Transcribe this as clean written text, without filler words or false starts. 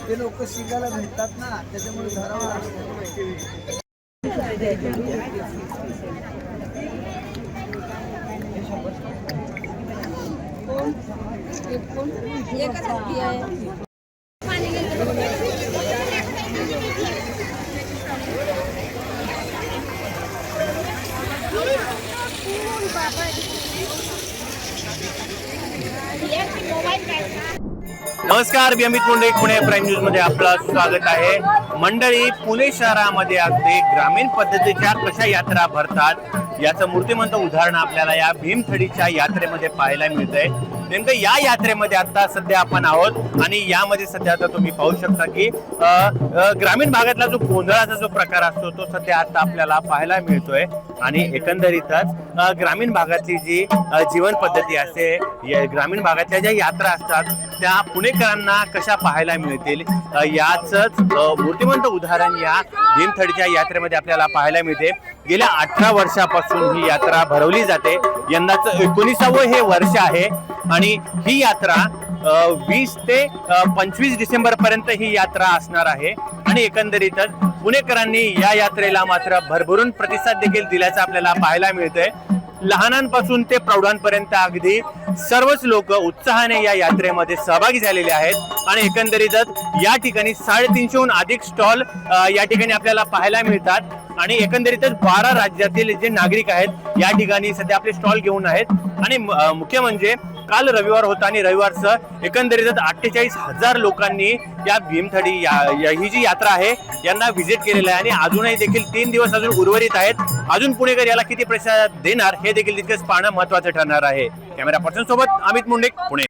ते लोक शिकायला भेटतात ना, त्याच्यामुळे धरावं लागतं. नमस्कार, मी अमित मुंडे, पुणे प्राईम न्यूज मध्ये आपलं स्वागत आहे. मंडळी, पुणे शहरामध्ये अगदी ग्रामीण पद्धतीच्या कशा यात्रा भरतात याचं मूर्तिमंत उदाहरण आपल्याला या भीमथडीच्या यात्रेमध्ये पाहायला मिळतंय. नेमकं या यात्रेमध्ये आता सध्या आपण आहोत आणि यामध्ये सध्या आता तुम्ही पाहू शकता की ग्रामीण भागातला जो गोंधळाचा जो प्रकार असतो तो सध्या आता आपल्याला पाहायला मिळतोय. आणि एकंदरीतच ग्रामीण भागातली जी जीवन पद्धती असते, ग्रामीण भागातल्या ज्या यात्रा असतात त्या पुणेकरांना कशा पाहायला मिळतील याचंच मूर्तिमंत उदाहरण या भीमथडीच्या यात्रेमध्ये आपल्याला पाहायला मिळते. गेल्या 18 वर्षापासून ही यात्रा भरवली जाते. यंदाचं 19वे हे वर्ष आहे आणि ही यात्रा 20 ते 25 डिसेंबर पर्यंत ही यात्रा असणार आहे. आणि एकंदरीतच पुणेकरांनी या यात्रेला मात्र भरभरून प्रतिसाद देखील दिल्याचं आपल्याला पाहायला मिळतंय. लहानांपासून ते प्रौढांपर्यंत अगदी सर्वच लोक उत्साहाने या यात्रेमध्ये सहभागी झालेले आहेत. आणि एकंदरीतच या ठिकाणी 350हून अधिक स्टॉल या ठिकाणी आपल्याला पाहायला मिळतात. आणि एकंदरीतच 12 राज्यातील जे नागरिक आहेत या ठिकाणी सध्या आपले स्टॉल घेऊन आहेत. आणि मुख्य म्हणजे काल रविवार होता आणि रविवारचं एकंदरीतच 48,000 लोकांनी या भीमथडी ही जी यात्रा आहे यांना व्हिजिट केलेलं आहे. आणि अजूनही देखील 3 दिवस अजून उर्वरित आहेत. अजून पुणेकर याला किती प्रतिसाद देणार हे देखील तितकेच पाहणं महत्त्वाचं ठरणार आहे. कॅमेरा पर्सन सोबत अमित मुंडे, पुणे.